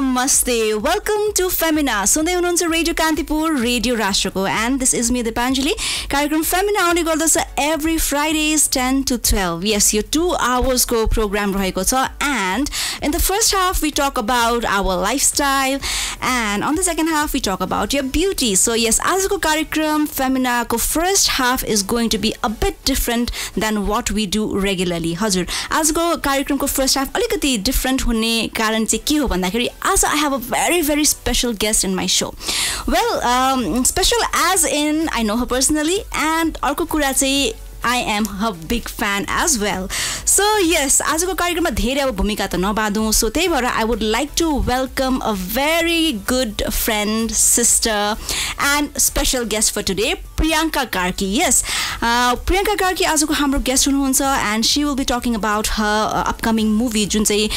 Namaste. Welcome to Femina. Sunday हुनुहुन्छ Radio Kantipur, Radio Rashtrako, and this is me Dipanjali. कार्यक्रम Femina आउने गर्दछ every Fridays 10 to 12. Yes, your 2 hours को program रहेको छ, and in the first half we talk about our lifestyle, and on the second half we talk about your beauty. So yes, आजको कार्यक्रम Femina को first half is going to be a bit different than what we do regularly. हजुर, आजको कार्यक्रमको first half अलिकति different हुने कारण चाहिँ के हो भन्दाखेरि आज I have a very special guest in my show. Well, special as in I know her personally, and अर्को कुरा चाहिँ I am her big fan as well. So yes, आजको कार्यक्रममा धेरै अब भूमिका त नबाधौं, so त्यही भएर I would like to welcome a very good friend, sister and special guest for today, Priyanka Karki. Yes, Priyanka Karki आजको हाम्रो guest हुनुहुन्छ, and she will be talking about her upcoming movie जुन चाहिँ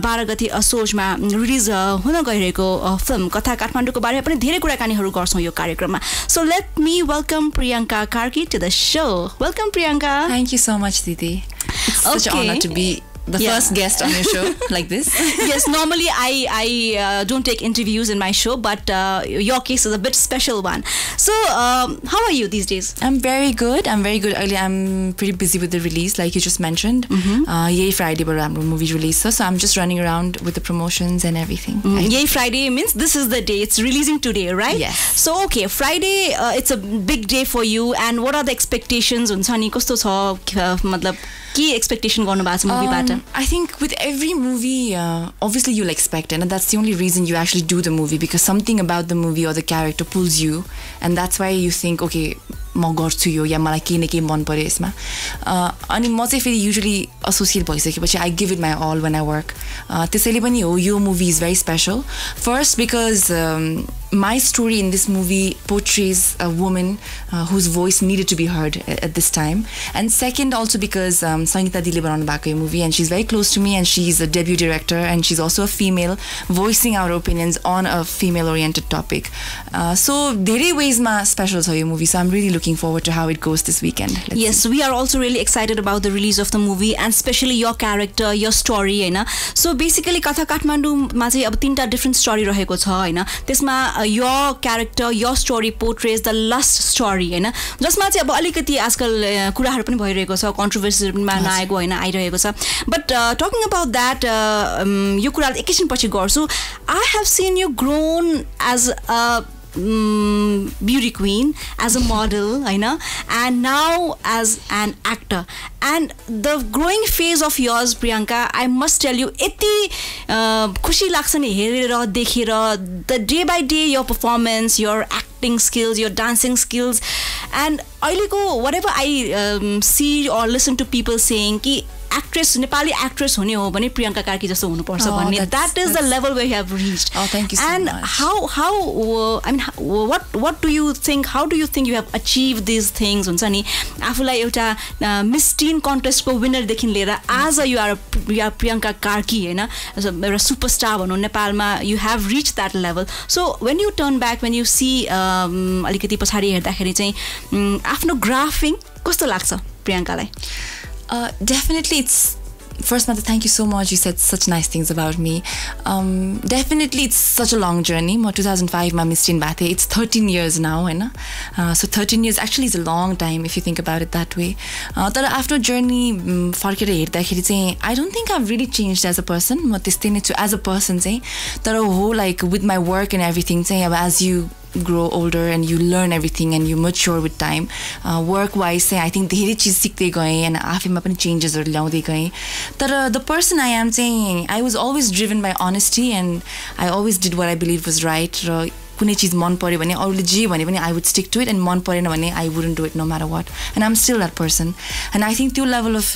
12 गते असोजमा release हुन गइरहेको film कथा काठमाडौँको बारेमा पनि धेरै कुराकानीहरू गर्छौं यो कार्यक्रममा. So let me welcome Priyanka Karki to the show. Welcome Priyanka. Thank you so much, Didi. It's such an honor to be the first guest on your show like this. Yes, normally I don't take interviews in my show, but your case is a bit special one. So, how are you these days? I'm very good. Earlier, I'm pretty busy with the release, like you just mentioned. Yay Friday, but I'm movie release, so I'm just running around with the promotions and everything. Yay Friday means this is the day. It's releasing today, right? Yes. So, okay, Friday, it's a big day for you. And what are the expectations? Key expectation going about movie pattern? I think with every movie, obviously you'll expect it, and that's the only reason you actually do the movie, because something about the movie or the character pulls you, and that's why you think, okay, म गर्छु यो या मलाई केही न केही मन पर्यो यसमा. अनि म चाहिँ फेरि युजुअली एसोसिएट भइसकेपछि I give it my all when I work. त्यसैले पनि हो यो movie is very special. First because my story in this movie portrays a woman whose voice needed to be heard at this time, and second also because Sangeeta Dile bananu bhako yo movie, and she's very close to me, and she's a debut director, and she's also a female voicing our opinions on a female oriented topic. So धेरै ways ma special छ यो movie, so I'm really looking forward to how it goes this weekend. Yes, we are also really excited about the release of the movie, and especially your character, your story, हैन. So basically कथा काठमाडौँमा चाहिँ अब 3टा different story रहेको छ, हैन. त्यसमा your character, your story portrays the lust story, हैन. जसमा चाहिँ अब अलिकति आजकल कुराहरू पनि भइरहेको छ, कन्ट्रोभर्सी पनि नआएको हैन, आइरहेको छ. But talking about that, यो कुरा एकैछिन पछि गर्छु. I have seen you grown as a beauty queen, as a model, I know, and now as an actor. And the growing phase of yours, Priyanka, I must tell you, यति खुशी लाग्छ नि हेरेर देखेर, the day by day your performance, your acting skills, your dancing skills, and अहिलेको whatever I see or listen to people saying कि actress, Nepali actress हुने हो भने प्रियंका कार्की जस्तो हुनुपर्छ भन्ने, that is the level where you have reached. Oh, thank you so and much. And how I mean, what do you think, how do you think you have achieved these things? हुन्छ नि आफुलाई एउटा Miss Teen contest को winner देखि लिएर आज you are Priyanka Karki हैन, एउटा superstar भनौं नेपालमा, you have reached that level. So when you turn back, when you see अलिकति पछाडी हेर्दाखेरि चाहिँ आफ्नो ग्राफिङ कस्तो लाग्छ प्रियंकालाई? Definitely, it's first, Mother, thank you so much. You said such nice things about me. Definitely, it's such a long journey. 2005, my Miss Teen Bathe. It's 13 years now, right? So 13 years actually is a long time if you think about it that way. But after journey, I don't think I've really changed as a person. As a person, like with my work and everything, as you grow older and you learn everything and you mature with time, work wise I think धेरै चीज सिक्दै गए and आफैमा पनि चेन्जेसहरु ल्याउँदै गए. तर the person I am saying, I was always driven by honesty, and I always did what I believed was right. र कुनै चीज मन पर्यो भने अरूले जे भने पनि I would stick to it, and मन परेन भने I wouldn't do it no matter what, and I'm still that person. And I think त्यो level of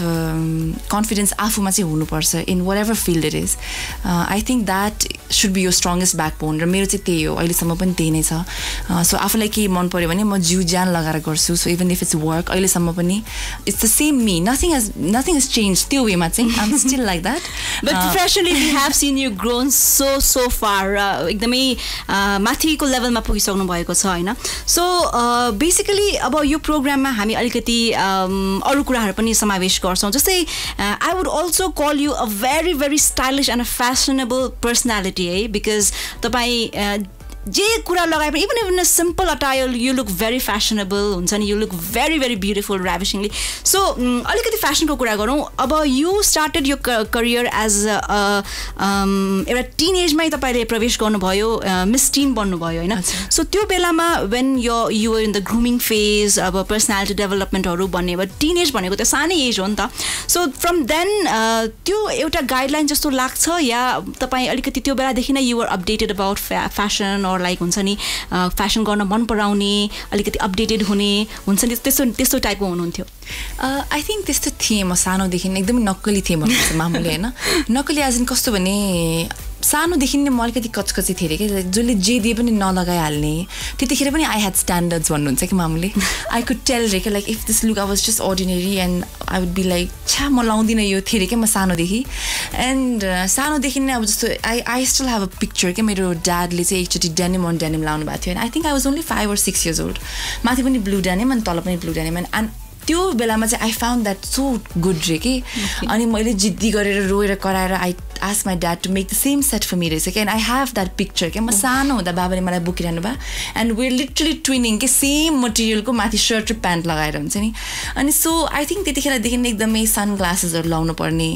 confidence आफुमा चाहिँ हुनुपर्छ in whatever field it is. I think that should be your strongest backbone, र मेरो चाहिँ त्यही हो, अहिलेसम्म पनि त्यही नै छ. So आफुलाई के मन पर्यो भने म जिउ ज्यान लगाएर गर्छु. So even if it's work, अहिलेसम्म पनि it's the same me, nothing has changed. त्यो वेमा चाहिँ I'm still like that. But professionally we have seen you grown so far, एकदमै माथि माथिको लेभलमा पुगिसक्नु भएको छ हैन सो बेसिकली अब यो प्रोग्राममा हामी अलिकति अरु कुराहरु पनि समावेश गर्छौं जस्तै I would also call you a very very stylish and a fashionable personality है बिकज तपाई जे कुरा लगाए पनि even a simple attire you look very fashionable हुन्छ नि you look very very beautiful ravishingly so अलिकति फ्यासनको कुरा गरौँ अब यु स्टार्टेड यो करियर एज एउटा टिनेजमै तपाईँले प्रवेश गर्नुभयो मिस टिन बन्नुभयो होइन सो त्यो बेलामा when you in the grooming phase अब पर्सनालिटी डेभलपमेन्टहरू भन्ने अब टिनेज भनेको त सानै एज हो नि त सो फ्रम देन त्यो एउटा गाइडलाइन जस्तो लाग्छ या तपाईँ अलिकति त्यो बेलादेखि नै युआर अपडेटेड अबाउट फ्यासन और लाइक हुन्छ नि फ्यासन गर्न मन पराउने अलिकति अपडेटेड हुने हुन्छ नि त्यस्तो टाइपको हुनुहुन्थ्यो आई थिङ्क त्यस्तो थिएँ म सानोदेखि एकदमै नक्कली थिएँ भन्नुपर्छ मामुले होइन नक्कली एज इन कस्तो भने सानोदेखि नै म अलिकति कचकची थिएँ कि जसले जे दिए पनि नलगाइहाल्ने त्यतिखेर पनि आई ह्याड स्ट्यान्डर्ड्स भन्नुहुन्छ कि मामुले आई कुड टेल रे like if this look I was just ordinary and I would be like छा म लाउँदिनँ यो थिएँ कि म सानोदेखि एन्ड सानोदेखि नै अब जस्तो I still have a picture कि मेरो ड्याडले चाहिँ एकचोटि डेनिम अन डेनिम लाउनु भएको थियो and I think I was only 5 or 6 years old माथि पनि ब्लू डेनिम अनि तल पनि ब्लू डेनिम एन्ड त्यो बेलामा चाहिँ I found that so good रे कि अनि मैले जिद्दी गरेर रोएर कराएर I ask my dad to make the same set for me रहेछ कि and I have that picture क्या म सानो हुँदा बाबाले मलाई बोकिरहनु भयो एन्ड वेयर लिटरली ट्विनिङ के सेम मटेरियलको माथि सर्ट र प्यान्ट लगाएर हुन्छ नि अनि सो आई थिङ्क त्यतिखेरदेखि एकदमै सन ग्लासेसहरू लाउनु पर्ने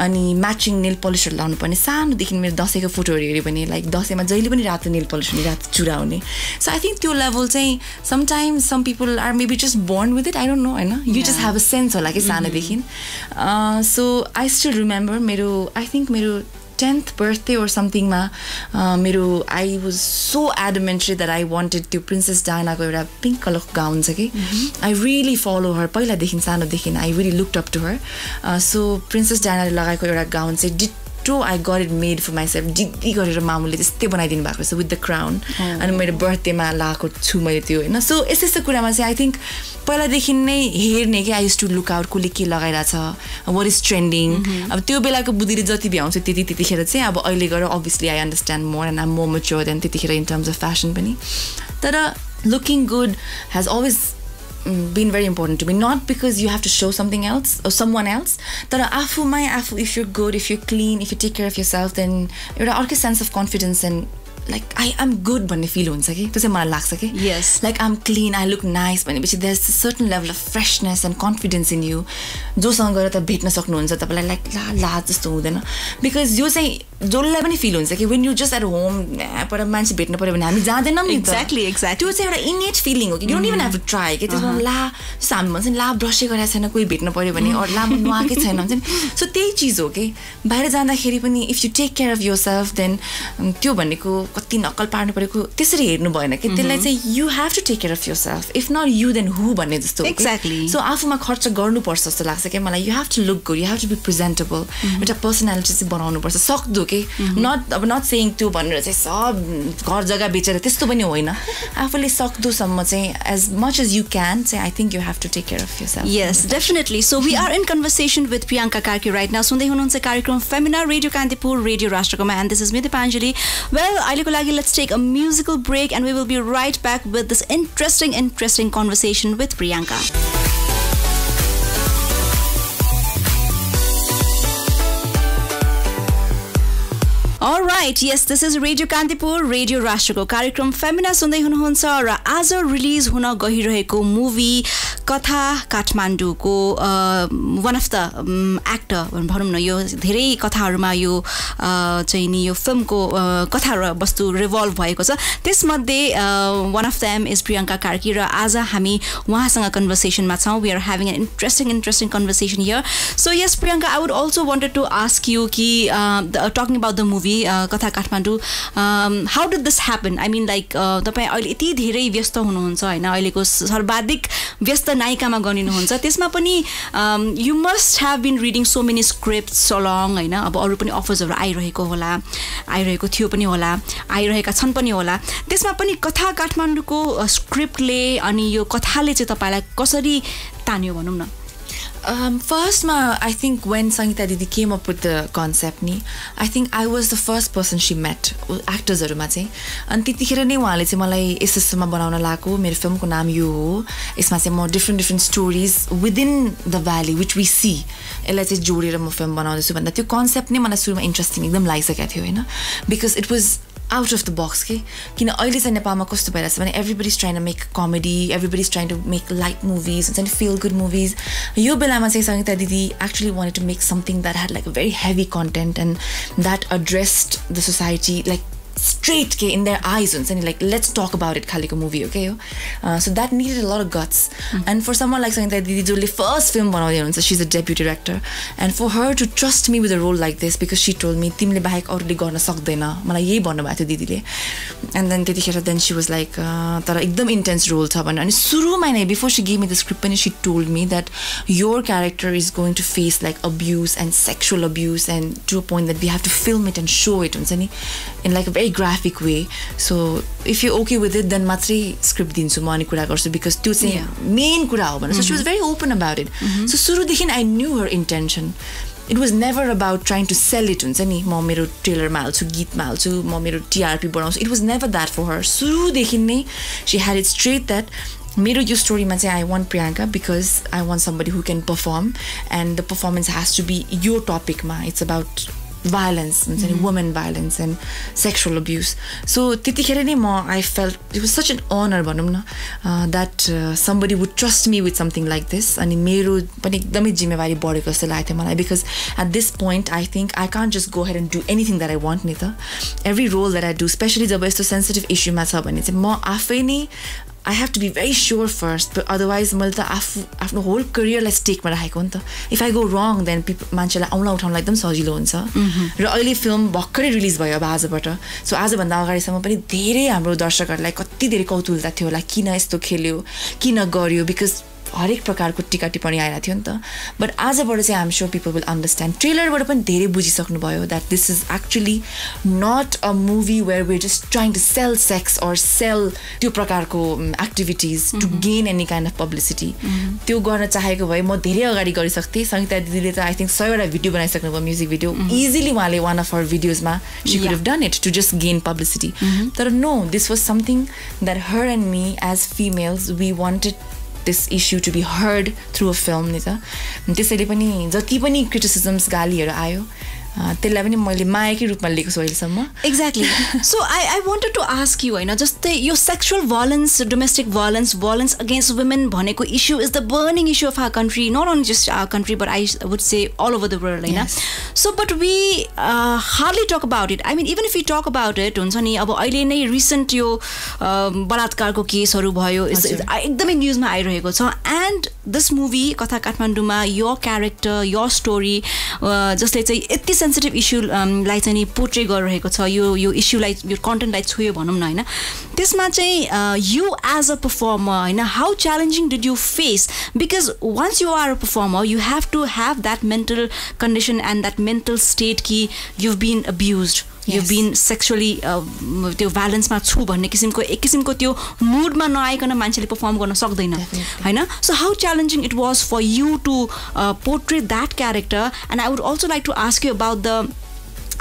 अनि म्याचिङ नेल पलिसहरू लाउनु पर्ने सानोदेखि मेरो दसैँको फोटोहरू हेऱ्यो भने लाइक दसैँमा जहिले पनि रातो नेल पलिस हुने रातो चुरा हुने सो आई थिङ्क त्यो लेभल चाहिँ sometimes some people are maybe just born with it I don't know होइन you just have a sense होला कि सानोदेखि सो आई स्टिल रिमेम्बर मेरो आई थिङ्क मेरो 10th birthday or something ma I was so adamant that I wanted to Princess Diana ko euta pink color gown cha ki I really follow her पहिला देखि सानो देखि I really looked up to her so Princess Diana le लगाएको एउटा gown चाहिँ I got it made for myself जिद्दी गरेर मामुले त्यस्तै बनाइदिनु भएको छ with the crown अनि मेरो बर्थडेमा लगाएको छु मैले त्यो हैन सो यस्तो कुरामा चाहिँ I think पहिलादेखि नै हेर्ने कि I used to look out कसले के लगाइराछ what is trending अब त्यो बेलाको बुद्धिले जति भ्याउँछ त्यतिखेर चाहिँ अब अहिले गएर obviously I understand more and I'm more mature than त्यतिखेर in terms of fashion पनि तर looking good has always been very important to me not because you have to show something else or someone else तर आफूमै आफू if you're good if you're clean if you take care of yourself then एउटा अर्कै sense of confidence and like I'm good भन्ने feel हुन्छ कि त्यो चाहिँ मलाई लाग्छ कि yes like I'm clean I look nice भनेपछि there's a certain level of freshness and confidence in you जोसँग गएर त भेट्न सक्नुहुन्छ तपाईलाई लाइक ला जस्तो हुँदैन because यो चाहिँ जसलाई पनि feel हुन्छ कि when you just at home पर मान्छे भेट्न पर्यो भने हामी जाँदैनौँ नि exactly त्यो चाहिँ एउटा innate feeling हो कि you don't even have to try कि त्यसमा ला हामी भन्छ नि ला ब्रसै गरेको छैन कोही भेट्न पर्यो भने अरू ला म नुहाएकै छैन हुन्छ नि सो त्यही चिज हो कि बाहिर जाँदाखेरि पनि if you take care of yourself then त्यो भनेको कति नक्कल पार्नु परेको त्यसरी हेर्नु भएन कि त्यसलाई चाहिँ you have to take care of yourself if not you then who भन्ने जस्तो हो exactly so आफूमा खर्च गर्नुपर्छ जस्तो लाग्छ कि मलाई you have to look good you have to be presentable एउटा पर्सनालिटी चाहिँ बनाउनु पर्छ सक्दो के not saying त्यो भनेर चाहिँ सब घर जग्गा बेचेर त्यस्तो पनि होइन आफूले सक्दोसम्म चाहिँ as much as you can say I think you have to take care of yourself yes definitely so we are in conversation with Priyanka Karki right now सुन्दै हुनुहुन्छ कार्यक्रम फेमिना रेडियो कान्तिपुर रेडियो राष्ट्रकोमा and this is me Dipanjali well अहिलेको लागि let's take a musical break and we will be right back with this interesting conversation with Priyanka. All right, yes, this is Radio Kantipur, Radio Rashtrako कार्यक्रम फेमिना सुन्दै हुनुहुन्छ र आज release हुन गइरहेको movie कथा काठमाडौँको one of the actor भनौँ न यो धेरै कथाहरुमा यो चाहिँ नि यो फिल्मको कथा र वस्तु रिभल्भ भएको छ त्यसमध्ये one of them is Priyanka Karki र आज हामी उहाँसँग कन्भर्सेसनमा छौं we are having an interesting conversation here so yes Priyanka I would also wanted to ask you कि talking about the movie कथा Kathmandu how did this happen I mean like तपाई अहिले यति धेरै व्यस्त हुनुहुन्छ हैन अहिलेको सर्वाधिक व्यस्त नायिकामा गनिनुहुन्छ त्यसमा पनि you must have been reading so many scripts so long हैन अब अरु पनि अफर्सहरु आइरहेको थियो पनि होला आइरहेका छन् पनि होला त्यसमा पनि कथा काठमाडौँको स्क्रिप्टले अनि यो कथाले चाहिँ तपाईलाई कसरी तान्यो भनौं न First, I think when Sangeeta Didi came up with the concept, I think I was the first person she met, actors haru ma chai. Ani त्यतिखेर नै उहाँले चाहिँ मलाई एसएसमा बनाउन लाको मेरो फिल्मको नाम यो हो. यसमा चाहिँ म different stories within the valley which we see. यसलाई चाहिँ जोडेर म फिल्म बनाउँदैछु भन्दा त्यो कन्सेप्ट नै मलाई सुरुमा इन्ट्रेस्टिङ एकदम लागिसकेको थियो हैन. Because it was out of the box के किन अहिले चाहिँ नेपालमा कस्तो भइरहेछ भने everybody's trying to make comedy, everybody's trying to make light movies and feel good movies. यो बेलामा चाहिँ Sangeeta Didi actually wanted to make something that had like a very heavy content and that addressed the society like straight ke in their eyes and like let's talk about it khali ko movie okay so that needed a lot of guts and for someone like Sangeeta Didi jo le first film banaउँदै हुनुहुन्छ, she's a deputy director, and for her to trust me with a role like this because she told me तिमीले बाहेक अरूले गर्न सक्दैन मलाई यही भन्नु भएको थियो दिदीले. And then त्यतिखेर then she was like तर एकदम intense role छ भनेर अनि सुरुमा नै before she gave me the script पनि she told me that your character is going to face like abuse and sexual abuse and to a point that we have to film it and show it हुन्छ नि in like a very graphic way. So if you're okay with it then matrai script dinchu ma ani kura garchu because त्यो चाहिँ main कुरा हो भनेर. So she was very open about it. So सुरुदेखि I knew her intention. It was never about trying to sell it हुन्छ नि म मेरो ट्रेलरमा हाल्छु गीतमा हाल्छु म मेरो TRP बढाउँछु. It was never that for her. सुरुदेखि नै she had it straight that मेरो यो स्टोरीमा चाहिँ I want Priyanka because I want somebody who can perform and the performance has to be your topicमा. It's about violence, women violence and sexual abuse. So त्यतिखेर नै I felt it was such an honor भनौँ न that somebody would trust me with something like this. अनि मेरो पनि एकदमै जिम्मेवारी बढेको जस्तो लाग्थ्यो मलाई because at this point I think I can't just go ahead and do anything that I want नि त. Every role that I do, especially जब यस्तो sensitive issue मा छ भने चाहिँ म आफै नै I have to be very sure first, but otherwise मैले त आफ्नो whole careerलाई स्टेकमा राखेको नि त. If I go wrong then मान्छेलाई आउला उठाउनलाई एकदम सजिलो हुन्छ. र अहिले फिल्म भर्खरै रिलिज भयो अब आजबाट. सो आजभन्दा अगाडिसम्म पनि धेरै हाम्रो दर्शकहरूलाई कति धेरै कौतूहलता थियो होला किन यस्तो खेल्यो किन गर्यो बिकज हरेक प्रकारको टिका टिप्पणी आइरहेको थियो नि त. बट आजबाट चाहिँ I'm sure people will understand. ट्रेलरबाट पनि धेरै बुझिसक्नु भयो that this is actually not a movie where we just trying to sell sex or sell त्यो प्रकारको activities to gain any kind of publicity. त्यो गर्न चाहेको भए म धेरै अगाडि गरिसक्थेँ. सङ्गीता दिदीले त आई थिङ्क 100वटा भिडियो बनाइसक्नु भयो म्युजिक भिडियो. इजिली उहाँले वान अफ हर भिडियोजमा she could have done it to just gain publicity. तर no, this was something that her and me as females we wanted this issue to be heard through a film नि त. त्यसैले पनि जति पनि criticisms गालीहरू आयो त्यसलाई पनि मैले मायाकै रूपमा लिएको छु अहिलेसम्म. Exactly. So I wanted to ask you होइन जस्तै यो sexual violence domestic violence against women भनेको issue is the burning issue of our country. Not only just our country but I would say all over the world होइन. So but we hardly talk about it. I mean even if you talk about it हुन्छ नि अब अहिले नै recent यो बलात्कारको केसहरू भयो एकदमै न्युजमा आइरहेको छ. एन्ड दिस मुभी कथा काठमाडौँमा यो क्यारेक्टर यो स्टोरी जसले चाहिँ यति सेन्सिटिभ इस्युलाई चाहिँ नि पोर्ट्रे गरिरहेको छ यो इस्युलाई यो कन्टेन्टलाई छोयो भनौँ न होइन. त्यसमा चाहिँ यु एज अ पर्फर्मर होइन how challenging did you face because once you are a performer you have to have that mental condition and that mental state कि you've been abused you've been sexually त्यो भ्यालेन्समा छु भन्ने किसिमको एक किसिमको त्यो मुडमा नआइकन मान्छेले पर्फर्म गर्न सक्दैन होइन. So how challenging it was for you to portray that character. And I would also like to ask you about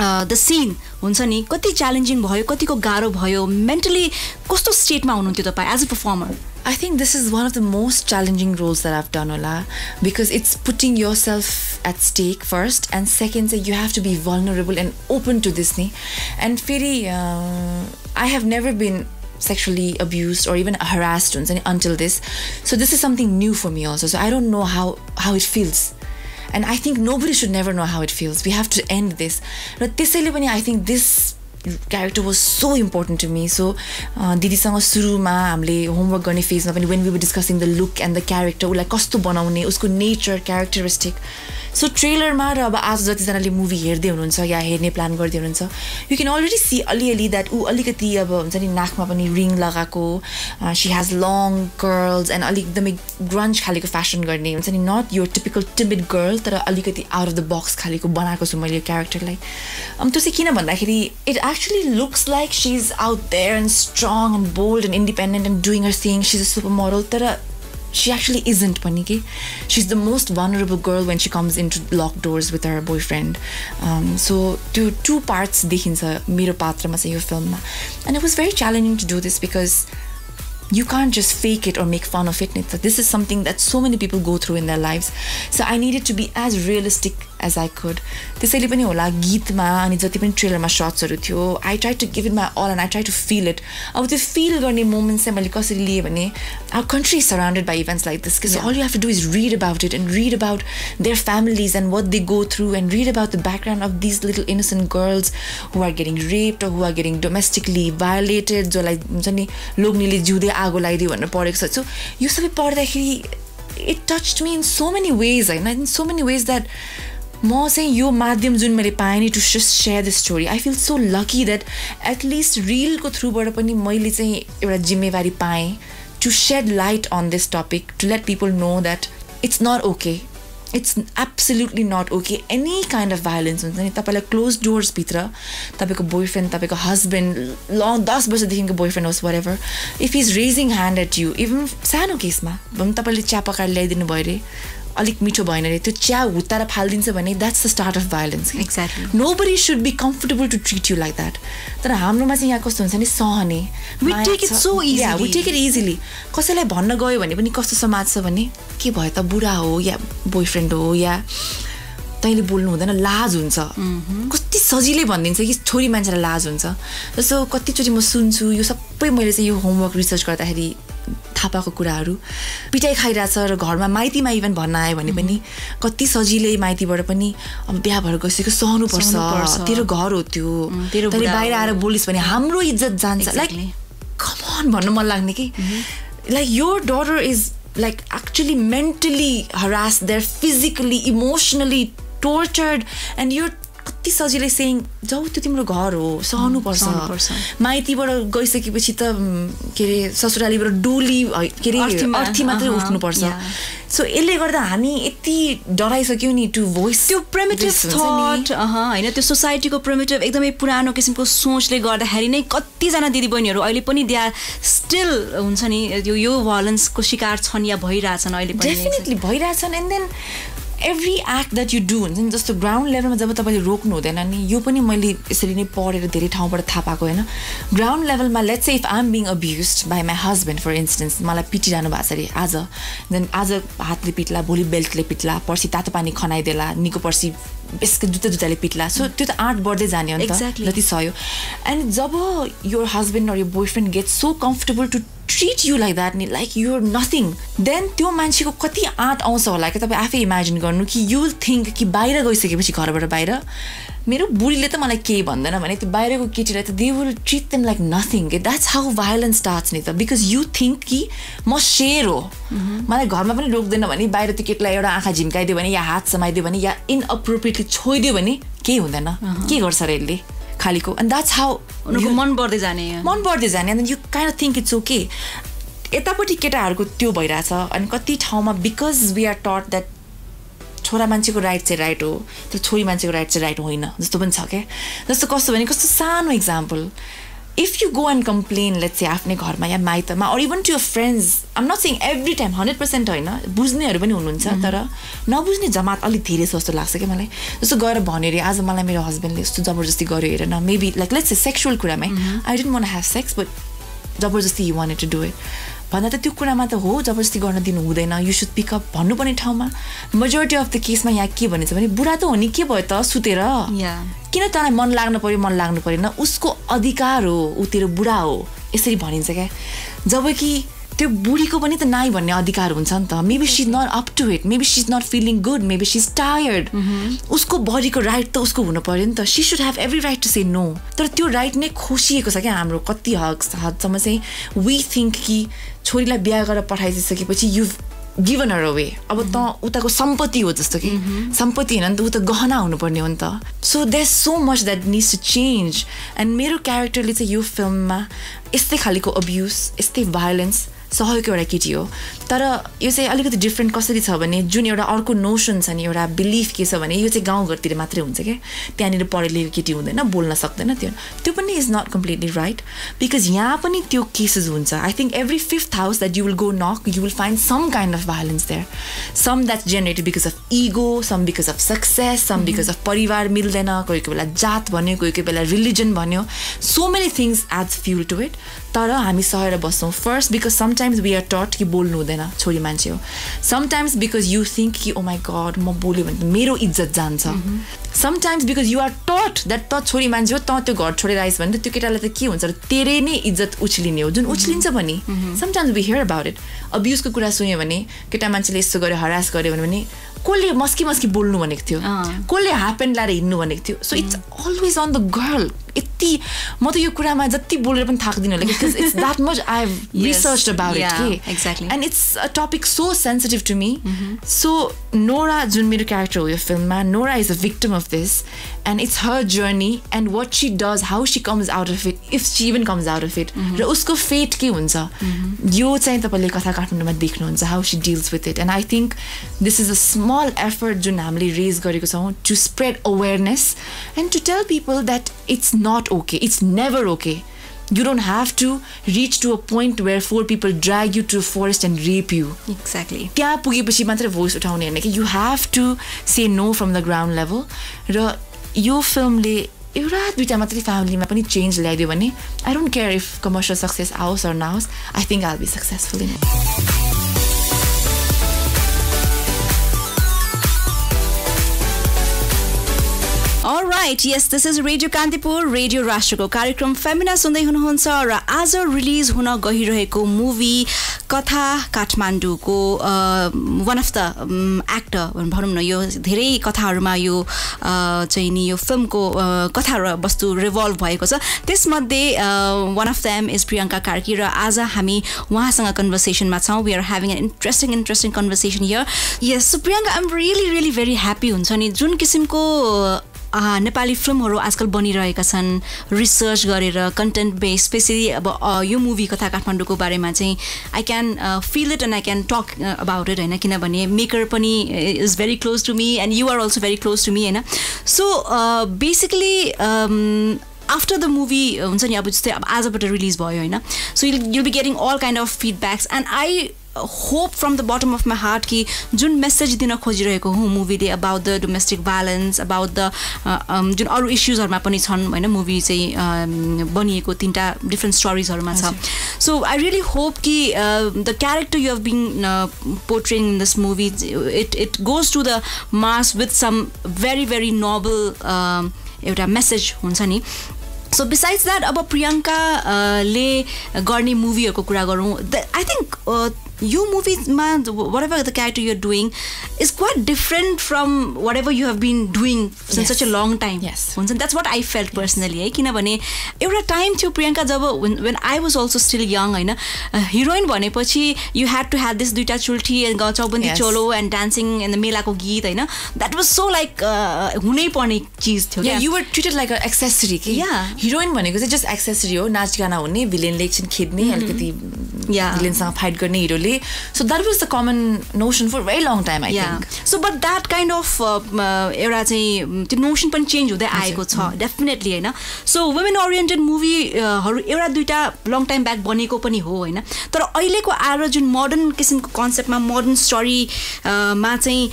the scene हुन्छ नि कति च्यालेन्जिङ भयो कतिको गाह्रो भयो मेन्टली कस्तो स्टेटमा हुनुहुन्थ्यो तपाईँ as a performer? I think this is one of the most challenging roles that I've done, Ola, because it's putting yourself at stake first, and second, you have to be vulnerable and open to this. And Firi, I have never been sexually abused or even harassed until this. So this is something new for me also. So I don't know how it feels. And I think nobody should never know how it feels. We have to end this. But I think this character was so important to me. So दिदीसँग सुरुमा हामीले homework गर्ने फेजमा पनि when we were discussing the look and the character उसलाई कस्तो बनाउने उसको nature characteristic. So ट्रेलरमा र अब आज जतिजनाले मुभी हेर्दै हुनुहुन्छ या हेर्ने प्लान गर्दै हुनुहुन्छ यु क्यान अलरेडी सी अलिअलि द्याट ऊ अलिकति अब हुन्छ नि नाकमा पनि रिङ लगाएको she has long curls and अलिक एकदमै ग्रन्ज खालेको फ्यासन गर्ने हुन्छ नि नट यो टिपिकल टिबिड गर्ल तर अलिकति आउट अफ द बक्स खालेको बनाएको छु मैले यो क्यारेक्टरलाई. त्यो चाहिँ किन भन्दाखेरि it actually looks like she is out there and strong and bold and independent and doing her thing she is a super model तर she actually isn't pani ke. She's the most vulnerable girl when she comes into locked doors with her boyfriend. So two parts dekhincha mero patrama cha yo film ma. And it was very challenging to do this because you can't just fake it or make fun of it. This is something that so many people go through in their lives. So I needed to be as realistic as I could. त्यसैले पनि होला गीतमा अनि जति पनि ट्रेलरमा शट्सहरु थियो, I tried to give it my all and I tried to feel it. अब त्यो feel गर्ने moments चाहिँ मैले कसरी लिए भने our country is surrounded by events like this because all you have to do is read about it and read about their families and what they go through and read about the background of these little innocent girls who are getting raped or who are getting domestically violated, जसलाई हुन्छ नि लोग्नेले जिउँदै आगो लगाइदियो भनेर पढेको छ. So यो सबै पढ्दाखेरि it touched me in so many ways, in so many ways that म चाहिँ यो माध्यम जुन मैले पाएँ नि to just share this story. I feel so lucky that at least रिलको थ्रुबाट पनि मैले चाहिँ एउटा जिम्मेवारी पाएँ to shed light on this topic, to let people know that it's not okay. It's absolutely not okay. Any kind of violence हुन्छ नि तपाईलाई closed doors भित्र तपाईको boyfriend, तपाईको husband, long 10 वर्षदेखिको boyfriend होस् whatever, if he's raising hand at you, even सानो केसमा तपाईले चिया पकाएर ल्याइदिनु भयो रे, अलिक मिठो भएन रे, त्यो चिया हुत्ताएर फाल्दिन्छ भने that's the start of violence. Exactly. Nobody should be comfortable to treat you like that. तर हाम्रोमा चाहिँ यहाँ कस्तो हुन्छ नि सहने. We take it so easily. Yeah, we take it easily. कसैलाई भन्न गयो भने पनि कस्तो समाज छ भने के भयो त बुढा हो या बोयफ्रेन्ड हो या तैँले बोल्नु हुँदैन लाज हुन्छ. कति सजिलै भनिदिन्छ कि छोरी मान्छेलाई लाज हुन्छ. जस्तो कतिचोटि म सुन्छु यो सबै मैले चाहिँ यो होमवर्क रिसर्च गर्दाखेरि थाहा पाएको कुराहरू पिटाइ खाइरहेछ र घरमा माइतीमा इभन भन्न आयो भने पनि कति सजिलै माइतीबाट पनि अब बिहा भएर गइसक्यो सहनुपर्छ, तेरो घर हो त्यो, तैँले बाहिर आएर बोलिस् भने हाम्रो इज्जत जान्छ. लाइक कम अन भन्नु मन लाग्ने कि like your daughter is like actually mentally harassed, they're physically, emotionally tortured, and you're कति सजिलै saying जाऊ त्यो तिम्रो घर हो सहनु पर्छ. माइतीबाट गइसकेपछि त के रे ससुरालीबाट डोली के रे अर्थी मात्रै उठ्नु पर्छ. सो यसले गर्दा हामी यति डराइसक्यौ नि टु भोइस त्यो प्रिमिटिभ थट हैन त्यो सोसाइटीको प्रिमिटिभ एकदमै पुरानो किसिमको सोचले गर्दाखेरि नै कतिजना दिदीबहिनीहरू अहिले पनि दे आर स्टिल हुन्छ नि यो भायोलेन्सको शिकार छन् या भइरहेछन् अहिले पनि. डेफिनेटली भइरहेछन्. And then every act that you do हुन्छ नि जस्तो ग्राउन्ड लेभलमा जब तपाईँले रोक्नु हुँदैन नि, यो पनि मैले यसरी नै पढेर धेरै ठाउँबाट थाहा पाएको होइन. ग्राउन्ड लेभलमा let's say if I am being abused by my husband for instance, मलाई पिटिरहनु भएको छ अरे आज, देन आज हातले पिट्ला, भोलि बेल्टले पिट्ला, पर्सि तातो पानी खनाइदेला, निको पर्सि यसको जुत्ताले पिट्ला. सो त्यो त आँट बढ्दै जाने हो नि त जति सह्यो. एन्ड जब your husband or your boyfriend get so comfortable to treat you like that, like you're nothing, then त्यो मान्छेको कति आँट आउँछ होला कि तपाईँ आफै इमेजिन गर्नु कि you will think कि बाहिर गइसकेपछि घरबाट बाहिर मेरो बुढीले त मलाई केही भन्दैन भने त्यो बाहिरको केटीलाई त they will treat them like nothing. That's how violence starts नि त, because you think कि म शेर हो, मलाई घरमा पनि रोक्दैन भने बाहिर त्यो केटीलाई एउटा आँखा झिम्काइदियो भने या हात समाइदियो भने या इनअप्रोप्रिएटली छोइदियो भने केही हुँदैन, के गर्छ र यसले खालीको. And that's how मन बढ्दै जाने and then you kind of think it's okay. यतापट्टि केटाहरूको त्यो भइरहेछ अनि कति ठाउँमा because we are taught that छोरा मान्छेको राइट चाहिँ राइट हो तर छोरी मान्छेको राइट चाहिँ राइट होइन जस्तो पनि छ क्या. जस्तो कस्तो भने कस्तो सानो example, if you go and complain let's say आफ्नै घरमा या माइतमा or even to your friends, I'm not saying every time 100% होइन, बुझ्नेहरू पनि हुनुहुन्छ तर नबुझ्ने जमात अलिक धेरै जस्तो लाग्छ क्या मलाई. जस्तो गएर भन्यो अरे आज मलाई मेरो हस्बेन्डले यस्तो जबरजस्ती गर्यो हेर न, maybe like let's say sexual कुरामै I didn't want to have sex but जबरजस्ती he wanted to do it भन्दा त त्यो कुरामा त हो जबरजस्ती गर्न दिनु हुँदैन, यु सुड पिक अप भन्नुपर्ने ठाउँमा. मेजोरिटी अफ द केसमा यहाँ के भनिन्छ भने बुढा त हो नि के भयो त सुतेर, किन तँलाई मन लाग्नु परेन, उसको अधिकार हो, ऊ तेरो बुढा हो यसरी भनिन्छ क्या. जबकि त्यो बुढीको पनि त नाइ भन्ने अधिकार हुन्छ नि त. Maybe she is not up to it, maybe she is not feeling good, maybe she is tired, उसको बडीको राइट त उसको हुनु पर्यो नि त. She should have every right to say no. तर त्यो राइट नै खोसिएको छ क्या हाम्रो कति हदसम्म चाहिँ. वी थिङ्क कि छोरीलाई बिहा गरेर पठाइसकेपछि यु गिभन हर अवे, अब त उताको सम्पत्ति हो जस्तो कि सम्पत्ति होइन नि त, ऊ त गहना हुनुपर्ने हो नि त. So there is so much that needs to change. And मेरो क्यारेक्टरले चाहिँ यो फिल्ममा यस्तै खालको अब्युज, यस्तै भायोलेन्स सहयोगको एउटा केटी हो तर यो चाहिँ अलिकति डिफ्रेन्ट कसरी छ भने जुन एउटा अर्को नोसन छ नि एउटा बिलिफ के छ भने यो चाहिँ गाउँघरतिर मात्रै हुन्छ क्या त्यहाँनिर पढे लेखेको केटी हुँदैन बोल्न सक्दैन त्यो पनि is not completely right because यहाँ पनि त्यो केसेस हुन्छ I think every 5th house that you will go knock you will find some kind of violence there some that's generated because of ego some because of success some because of परिवार मिल्दैन कोही कोही बेला जात भन्यो कोही कोही बेला रिलिजन भन्यो so many things adds fuel to it तर हामी सहेर बस्छौँ first because sometimes we are taught कि बोल्नु हुँदैन छोरी मान्छे हो समटाइम्स बिकज यु थिङ्क कि ओ माई गड म बोल्यो भने मेरो इज्जत जान्छ समटाइम्स बिकज यु आर टट द्याट त छोरी मान्छे हो त त्यो घर छोडेर आइस भने त्यो केटालाई त के हुन्छ र तेरै नै इज्जत उछलिने हो जुन उछलिन्छ पनि sometimes we hear about it अब्युजको कुरा सुन्यो भने केटा मान्छेले यस्तो गर्यो हरास गर्यो भने कसले मस्की बोल्नु भनेको थियो कसले हाफ प्यान्ट लाएर हिँड्नु भनेको थियो so it's always on the girl यति म त यो कुरामा जति बोलेर पनि थाक्दिनँ होला because it's that much I have research about it के exactly and it's a topic so sensitive to me so Nora जुन मेरो क्यारेक्टर हो यो फिल्ममा Nora is a victim of this and it's her journey and what she does how she comes out of it if she even comes out of it र उसको fate के हुन्छ यो चाहिँ तपाईँले कथा काठमाडौँमा देख्नुहुन्छ how she deals with it and I think this is a small effort जुन हामीले रेज गरेको छौँ to spread awareness and to tell people that it's not okay. It's never okay. You don't have to reach to a point where 4 people drag you to a forest and rape you. Exactly. त्यहाँ पुगेपछि मात्र voice उठाउने हैन कि you have to say no from the ground level. र यो फिल्मले एउटा दुईटा मात्रै फ्यामिलीमा पनि चेन्ज ल्याइदियो भने I don't care if commercial success आओस् or नआओस् I think I'll be successful in it. All right, yes, this is Radio Kantipur, Radio Rashtrako कार्यक्रम फेमिना सुन्दै हुनुहुन्छ र आज रिलिज हुन गइरहेको मुभी कथा काठमाडौँको वान अफ द एक्टर भनौँ न यो धेरै कथाहरूमा यो चाहिँ नि यो फिल्मको कथा र वस्तु रिभल्भ भएको छ त्यसमध्ये one of them is Priyanka Karki र आज हामी उहाँसँग कन्भर्सेसनमा छौँ we are having an interesting conversation here yes so Priyanka I am really very happy हुन्छ नि जुन किसिमको नेपाली फिल्महरू आजकल बनिरहेका छन् रिसर्च गरेर कन्टेन्ट बेस स्पेसली अब यो मुभी कथा काठमाडौँको बारेमा चाहिँ I can feel it and I can talk about it होइन किनभने मेकर पनि is very close to me and you are also very close to me होइन so basically after the movie हुन्छ नि अब जस्तै अब आजबाट रिलिज भयो होइन so you'll be getting all kind of feedbacks and I hope from the bottom of my heart कि जुन मेसेज दिन खोजिरहेको हुँ मुभीले about the domestic violence about the जुन अरू इस्युजहरूमा पनि छन् होइन मुभी चाहिँ बनिएको 3टा डिफ्रेन्ट स्टोरिजहरूमा छ सो आई रियली होप कि the character you have been portraying in this movie it goes to the mass with some very noble एउटा मेसेज हुन्छ नि सो बिसाइड्स द्याट अब प्रियङ्काले गर्ने मुभीहरूको कुरा गरौँ आई थिङ्क यो मुभीमा whatever the character you're doing is quite different from whatever you have been doing since such a long time. Yes. That's what I felt personally. है किनभने एउटा टाइम थियो प्रियङ्का जब when I was also still young होइन heroine भनेपछि you had to have this दुईटा चुल्ठी चौबन्दी चोलो and dancing in the मेलाको गीत होइन that was so like हुनै पर्ने चिज थियो Yeah, you were treated like an accessory कि हिरोइन भनेको चाहिँ just accessory हो नाच गाना हुने भिलेनले एकछिन खेद्ने अलिकति भिलेनसँग फाइट गर्ने हिरोले so that was the common notion for a very long time I think so but that kind of एउटा चाहिँ त्यो नोसन पनि चेन्ज हुँदै आएको छ डेफिनेटली होइन सो वुमेन ओरिएन्टेड मुभीहरू एउटा दुईटा लङ टाइम ब्याक बनेको पनि हो होइन तर अहिलेको आएर जुन मोडर्न किसिमको कन्सेप्टमा मोडर्न स्टोरीमा चाहिँ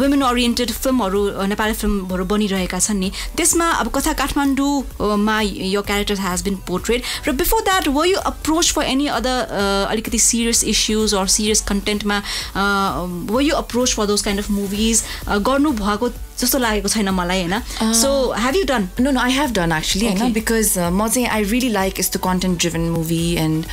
वुमेन ओरिएन्टेड फिल्महरू नेपाली फिल्महरू बनिरहेका छन् नि त्यसमा अब कथा काठमाडौँमा यो क्यारेक्टर हेज बिन पोर्ट्रेड र before that were you approach for any other अलिकति serious issues or serious content ma were you approached for those kind of movies garnu bhako jasto lageko chaina malai हैन so have you done no I have done actually okay. because ma चाहिँ I really like is the content driven movie and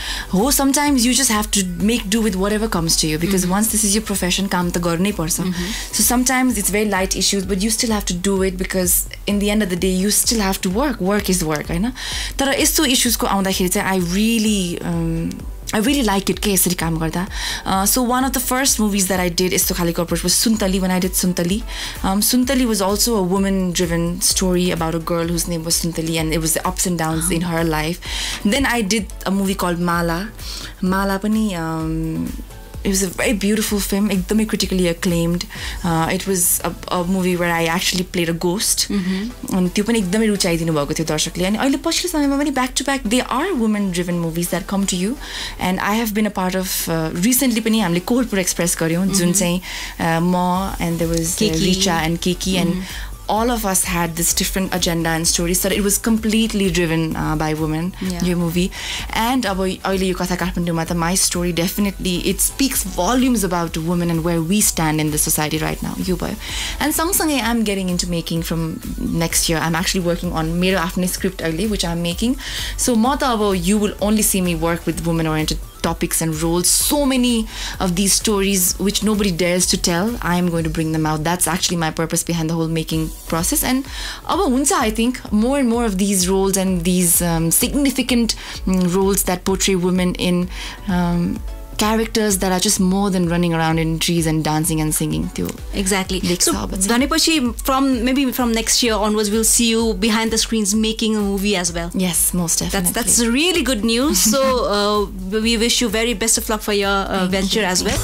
sometimes you just have to make do with whatever comes to you because once this is your profession काम त गर्नै पर्छ so sometimes it's very light issues but you still have to do it because in the end of the day you still have to work is work हैन तर यस्तो issues को आउँदाखेरि चाहिँ I really I really like it. यसरी काम गर्दा. So one of the first movies that I did यस्तो खालेको approach was Suntali. When I did Suntali, Suntali was also a woman-driven story about a girl whose name was Suntali, and it was the ups and downs in her life. Then I did a movie called Mala. Mala pani. It was a very beautiful film, ekdamai critically acclaimed. It was a movie where I actually played a ghost. And त्यो पनि एकदमै रुचाइदिनु भएको थियो दर्शकले. अनि अहिले पछिल्लो समयमा पनि back to back they are women driven movies that come to you, and I have been a part of recently पनि हामीले कोहलपुर एक्सप्रेस गर्यौं जुन चाहिँ म and there was Richa and Kiki and all of us had this different agenda and stories, so it was completely driven by women. Your movie, and अहिले यो कथा काठमाडौँमा त my story definitely it speaks volumes about women and where we stand in the society right now. यो भयो, and सँगसँगै I'm getting into making from next year. I'm actually working on मेरो आफ्नै script अहिले which I'm making. So म त अब you will only see me work with women oriented topics and roles. So many of these stories which nobody dares to tell, I am going to bring them out. That's actually my purpose behind the whole making process. And I think more and more of these roles and these significant roles that portray women in characters that are just more than running around in trees and dancing and singing too. Exactly. So maybe from next year onwards we'll see you behind the screens making a movie as well. Yes, most definitely. That's really good news. So we wish you very best of luck for your venture as well.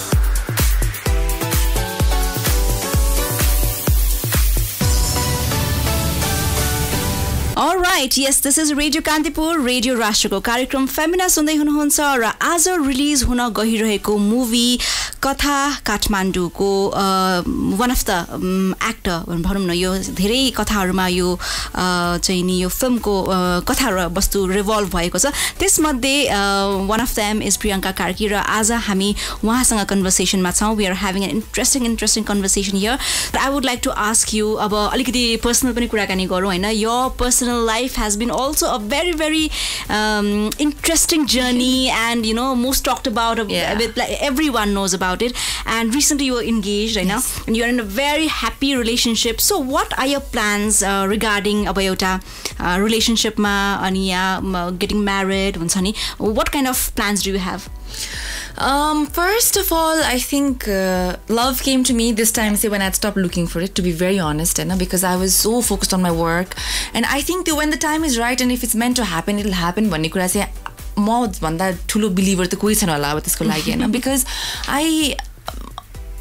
All right, yes, this is Radio Kantipur, Radio Rashtrako कार्यक्रम फेमिना सुन्दै हुनुहुन्छ र आज release हुन गइरहेको movie कथा काठमाडौँको one of the actor भनौँ न यो धेरै कथाहरुमा यो चाहिँ नि यो फिल्मको कथा र वस्तु रिभल्भ भएको छ. त्यसमध्ये one of them is Priyanka Karki र आज हामी उहाँसँग कन्भर्सेसनमा छौं. We are having an interesting conversation here. I would like to ask you अब अलिकति पर्सनल पनि कुराकानी गरौँ हैन. Your personal life has been also a very interesting journey and you know most talked about with like everyone knows about it, and recently you were engaged right now and you're in a very happy relationship. So what are your plans regarding about relationship ma ani getting married huncha ni, what kind of plans do you have? First of all, I think love came to me this time when I'd stopped looking for it, to be very honest, because I was so focused on my work. And I think when the time is right and if it's meant to happen, it'll happen. भन्ने कुरा चाहिँ म भन्दा ठुलो believer त कोही छैन होला अब त्यसको लागि हैन, because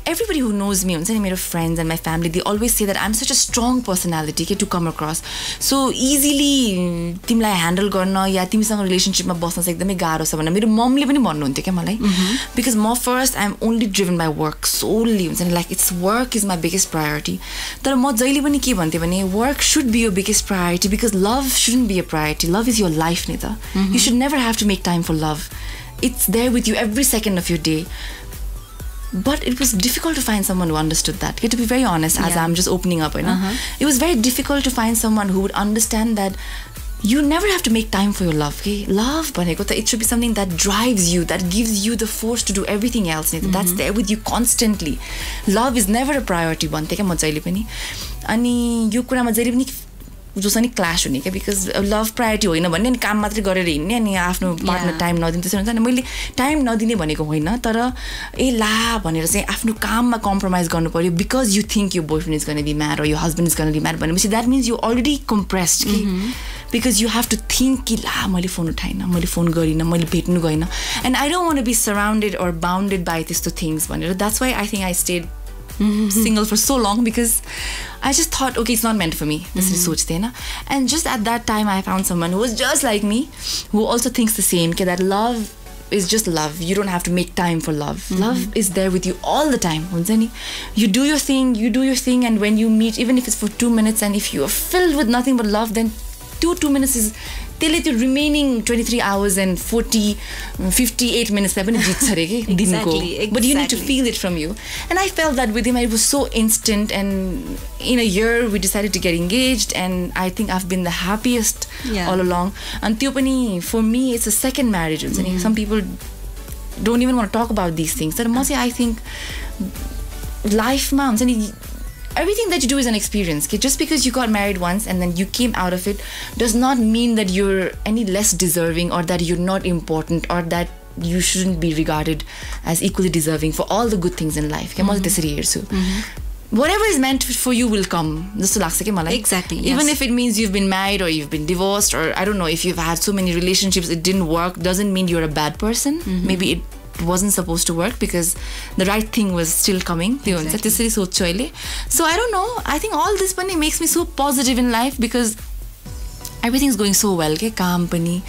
everybody who knows me, my friends and my family, they always say that I'm such a strong personality to come across. So easily तिमीलाई handle गर्न या तिमीसँग relationship मा बस्न चाहिँ एकदमै गाह्रो छ भनेर मेरो ममले पनि भन्नुहुन्थ्यो के मलाई, because म first I'm only driven by work solely, like it's work is my biggest priority. तर म जहिले पनि के भन्थे भने work should be your biggest priority because love shouldn't be a priority. Love is your life, Nita. You should never have to make time for love. It's there with you every second of your day. But it was difficult to find someone who understood that. To be very honest, as I'm just opening up, it was very difficult to find someone who would understand that you never have to make time for your love. Okay? Love, it should be something that drives you, that gives you the force to do everything else. That's there with you constantly. Love is never a priority. Ani यो कुरामा जहिले पनि जोस नि clash हुने के, because love priority होइन भन्ने अनि काम मात्रै गरेर हिँड्ने अनि आफ्नो पार्टनर टाइम नदिने त्यसो हुन्छ नि. मैले टाइम नदिने भनेको होइन, तर ला भनेर चाहिँ आफ्नो काममा कम्प्रोमाइज गर्नु पर्यो because you think you boyfriend is gonna be mad or your husband is going to be mad भनेपछि that means you already compressed कि, because you have to think कि ला मैले फोन उठाइनँ, मैले फोन गरिनँ, मैले भेट्नु गइनँ, and I don't want to be surrounded or bounded by त्यस्तो थिङ्स भनेर. That's why I think I stayed single for so long because I just thought, okay, it's not meant for me. This is sochte na. And just at that time I found someone who was just like me, who also thinks the same, that love is just love. You don't have to make time for love. Love is there with you all the time. You do your thing, and when you meet, even if it's for 2 minutes, and if you are filled with nothing but love, then 2 minutes is the remaining 23 hours and 58 minutes exactly. But you need to feel it from you. And I felt that with him. It was so instant, and in a year we decided to get engaged, and I think I've been the happiest all along. And for me it's a second marriage. Some people don't even want to talk about these things. I think life everything that you do is an experience. Just because you got married once and then you came out of it does not mean that you're any less deserving or that you're not important or that you shouldn't be regarded as equally deserving for all the good things in life. म त्यसरी हेर्छु. Whatever is meant for you will come. जस्तो लाग्छ के मलाई. Exactly. Even if it means you've been married or you've been divorced or I don't know, if you've had so many relationships it didn't work, doesn't mean you're a bad person. Maybe it wasn't supposed to work because the right thing was still coming. त्यसरी सोच्छु अहिले. So I don't know. I think all this पनि makes me so positive in life because everything's going so well. Okay? Kaam pani.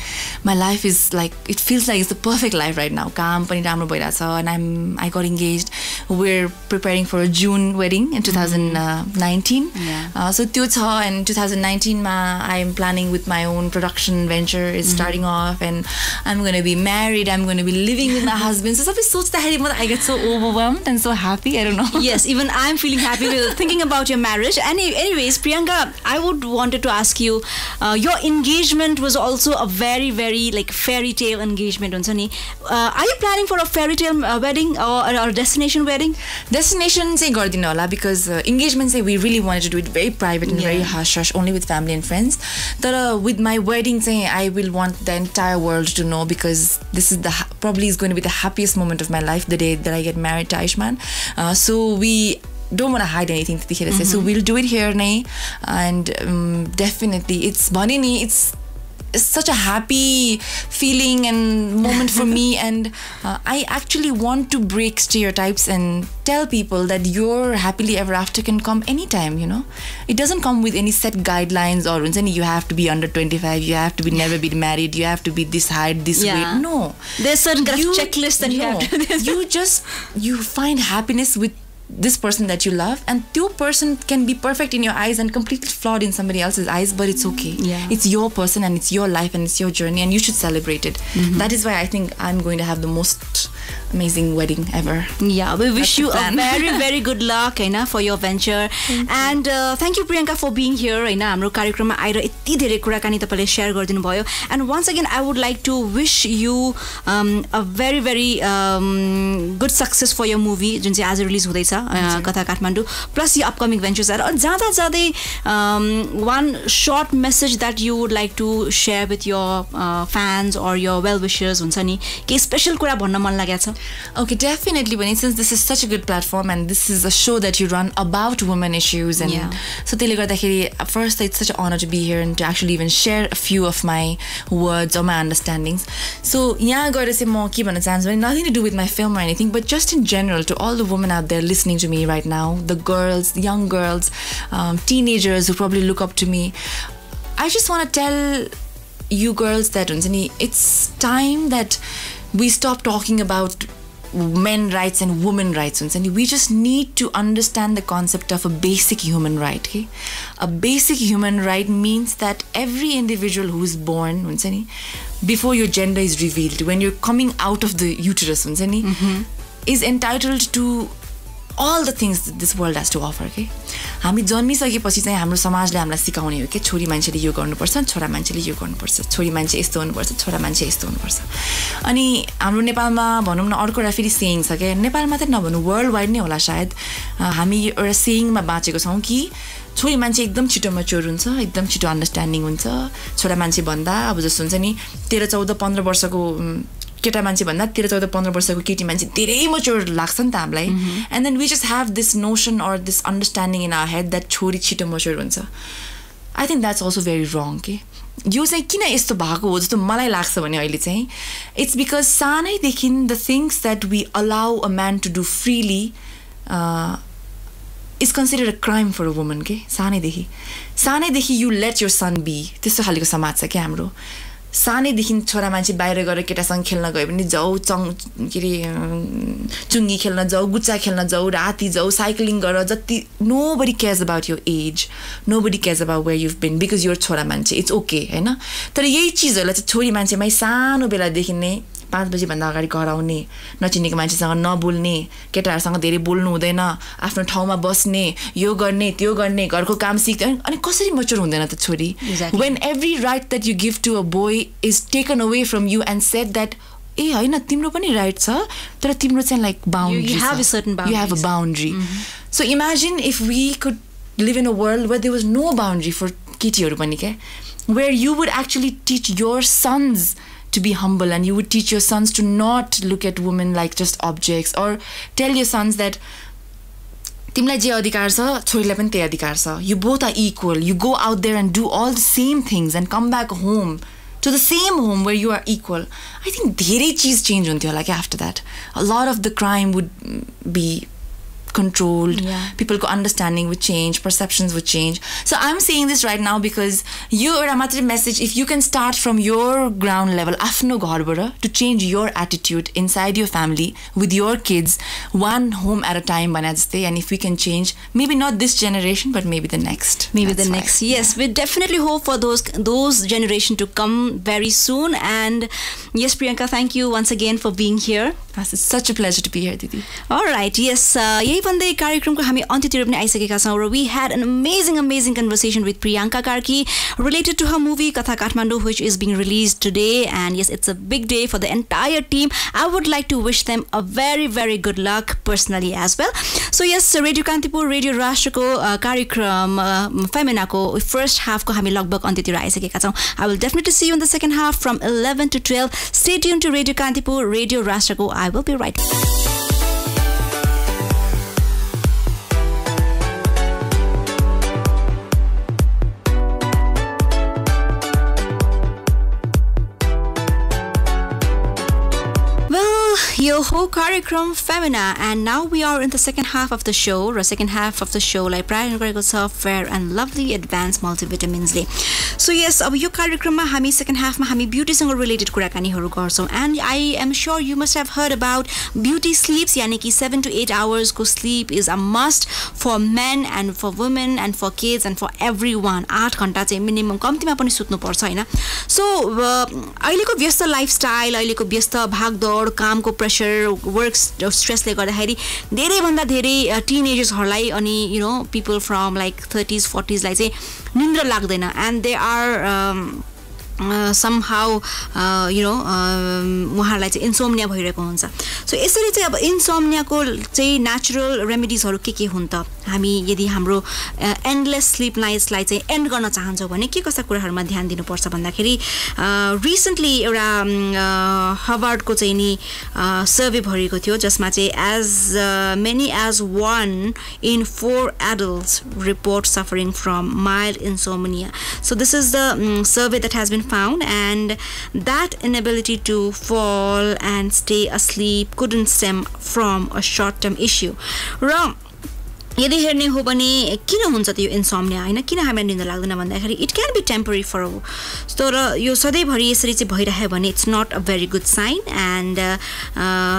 My life is like, it feels like it's the perfect life right now. Kaam pani राम्रो भइरहेछ and I got engaged. We're preparing for a June wedding in 2019. So त्यो छ and 2019 ma I am planning with my own production venture. It's starting off and I'm going to be married. I'm going to be living with my husband. So सबै सोच्दाखेरि म I get so overwhelmed and so happy. I don't know. Yes, even I'm feeling happy with thinking about your marriage. Anyways, Priyanka, I would wanted to ask you, your engagement was also a very, very like fairy tale engagement. Are you planning for a fairy tale wedding or destination wedding? Destination चाहिँ गर्दिन होला because engagement चाहिँ we really wanted to do it very private and very hush only with family and friends. तर with my wedding चाहिँ I will want the entire world to know because this is probably is going to be the happiest moment of my life, the day that I get married to Ayushman. So we don't want to hide anything त्यतिखेर चाहिँ. So we'll do it here नै and definitely it's such a happy feeling and moment for me and I actually want to break stereotypes and tell people that your happily ever after can come anytime, you know. It doesn't come with any set guidelines or you have to be under 25, you have to be never been married, you have to be this height, this weight. No, there's certain kind of checklist that you have to you find happiness with this person that you love and your person can be perfect in your eyes and completely flawed in somebody else's eyes, but it's okay. It's your person and it's your life and it's your journey and you should celebrate it. That is why I think I'm going to have the most amazing wedding ever. We wish you a very, very good luck for your venture. And thank you Priyanka for being here. हाम्रो कार्यक्रममा आएर यति धेरै कुराकानी तपाईले share गरिदिनु भयो. And once again I would like to wish you a very, very good success for your movie जुन चाहिँ आज रिलिज हुँदैछ कथा Kathmandu plus your upcoming ventures. जाँदा जाँदै one short message that you would like to share with your fans or your well wishers हुन्छ नि के स्पेशल कुरा भन्न मन लागेको छ? Okay, definitely. But since this is such a good platform and this is a show that you run about women issues and so त्यसले गर्दाखेरि first it's such an honor to be here and to actually even share a few of my words or my understandings. So यहाँ गएर चाहिँ म के भन्न चाहन्छु भने nothing to do with my film or anything but just in general to all the women out there listening to me right now, the girls, young girls, teenagers who probably look up to me. I just want to tell you girls that it's time that we stop talking about men rights and women rights and we just need to understand the concept of a basic human right. Okay? A basic human right means that every individual who is born before your gender is revealed, when you're coming out of the uterus is entitled to all the things that this world has to offer. Okay? हामी जन्मिसकेपछि चाहिँ हाम्रो समाजले हामीलाई सिकाउने हो कि छोरी मान्छेले यो गर्नुपर्छ, छोरा मान्छेले यो गर्नुपर्छ, छोरी मान्छे यस्तो हुनुपर्छ, छोरा मान्छे यस्तो हुनुपर्छ. अनि हाम्रो नेपालमा भनौँ न अर्को एउटा फेरि सेयिङ छ के नेपालमा त नभनौँ वर्ल्ड वाइड नै होला सायद हामी एउटा सेयिङमा बाँचेको छौँ कि छोरी मान्छे एकदम छिटो म्याच्योर हुन्छ, एकदम छिटो अन्डरस्ट्यान्डिङ हुन्छ, छोरा मान्छे भन्दा अब जस्तो हुन्छ नि 13, 14, 15 वर्षको केटा मान्छे भन्दा 13, 14, 15 वर्षको केटी मान्छे धेरै म्याच्योर लाग्छ नि त हामीलाई. And then we just have this notion or this understanding in our head that छोरी छिटो म्याच्योर हुन्छ. I think that's also very wrong. Okay? यो चाहिँ किन यस्तो भएको हो जस्तो मलाई लाग्छ भने अहिले चाहिँ it's because सानैदेखि the things that we allow a man to do freely is considered a crime for a woman. Okay? सानैदेखि you let your son be. त्यस्तो खालको समाज छ के हाम्रो. सानैदेखि छोरा मान्छे बाहिर गएर केटासँग खेल्न गयो भने जाऊ चुङ्गी खेल्न जाऊ, गुच्चा खेल्न जाऊ, राति जाऊ, साइक्लिङ गर, जति nobody cares about your age, nobody cares about where you've been because you're छोरा मान्छे, it's okay हैन. तर यही चीजहरुलाई चाहिँ छोरी मान्छेमै सानो बेलादेखि नै 5 बजे भन्दा अगाडि घर आउने, नचिनेको मान्छेसँग नबोल्ने, केटाहरुसँग धेरै बोल्नु हुँदैन, आफ्नो ठाउँमा बस्ने, यो गर्ने, त्यो गर्ने, घरको काम सिक्दै अनि कसरी मच्योर हुँदैन त छोरी? When every right that you give to a boy is taken away from you and said that ए हैन तिम्रो पनि राइट छ तर तिम्रो चाहिँ like boundary. You have a certain boundary. You have a boundary. So imagine if we could live in a world where there was no boundary for केटीहरु पनि के, where you would actually teach your sons to be humble, and you would teach your sons to not look at women like just objects, or tell your sons that तिमीलाई जे अधिकार छ छोरीलाई पनि त्यही अधिकार छ, you both are equal, you go out there and do all the same things and come back home to the same home where you are equal. I think धेरै चीज चेन्ज हुन्थ्यो होला क्या after that. A lot of the crime would be controlled. People's understanding would change, perceptions would change. So I'm saying this right now because you are a message. If you can start from your ground level, afno gharbara, to change your attitude inside your family with your kids, one home at a time, and if we can change, maybe not this generation, but maybe the next. Maybe the next. Yes, we definitely hope for those generation to come very soon. And yes, Priyanka, thank you once again for being here. It's such a pleasure to be here, Didi. All right, yes. यही भन्दै कार्यक्रमको हामी अन्त्यतिर पनि आइसकेका छौँ र we had an amazing conversation with Priyanka Karki related to her movie Katha Kathmandu, which is being released today. And yes, it's a big day for the entire team. I would like to wish them a very good luck personally as well. So yes, Radio Kantipur, Radio Rashtrako कार्यक्रम Femina को first half को हामी लगभग अन्त्यतिर आइसकेका छौँ. I will definitely see you in the second half from 11 to 12. Stay tuned to Radio Kantipur, Radio Rashtrako. I will be right back. Yo ho कार्यक्रम Femina, and now we are in the second half of the show. The second half of the show like प्रायोजन गरेको छ Fair and Lovely Advanced Multivitamins ले. So yes, अब यो कार्यक्रममा हामी second half मा हामी beauty सँग related कुराकानीहरु गर्छौं. And I am sure you must have heard about beauty sleeps, यानी कि 7 to 8 hours को sleep is a must for men and for women and for kids and for everyone. 8 घण्टा चाहिँ minimum कम्तिमा पनि सुत्नु पर्छ हैन. So अहिलेको व्यस्त लाइफस्टाइल, अहिलेको व्यस्त भागदौड, कामको प्रेसर, वर्क स्ट्रेसले गर्दाखेरि धेरै भन्दा धेरै टिनेजर्सहरुलाई अनि you know people from like 30s 40s लाई चाहिँ निन्द्रा लाग्दैन. And they are somehow उहाँहरुलाई चाहिँ इन्सोम्निया भइरहेको हुन्छ. सो यसरी चाहिँ अब इन्सोम्नियाको चाहिँ नेचुरल रेमेडीजहरु के हुन् त? हामी यदि हाम्रो एन्डलेस स्लीप नाइट्सलाई चाहिँ एन्ड गर्न चाहन्छौं भने के कस्ता कुराहरुमा ध्यान दिनुपर्छ भन्दाखेरि रिसेन्टली एउटा हार्वर्डको चाहिँ नि सर्वे भरिएको थियो जसमा चाहिँ as many as 1 in 4 adults report suffering from mild insomnia. So this is the survey that has been found, and that inability to fall and stay asleep couldn't stem from a short-term issue. Wrong. यदि हेर्ने हो भने किन हुन्छ त यो insomnia हैन, किन हामीलाई निन्द्रा लाग्दैन भन्दाखेरि it can be temporary for तर यो सधैँभरि यसरी चाहिँ भइरह्यो भने it's not a very good sign. And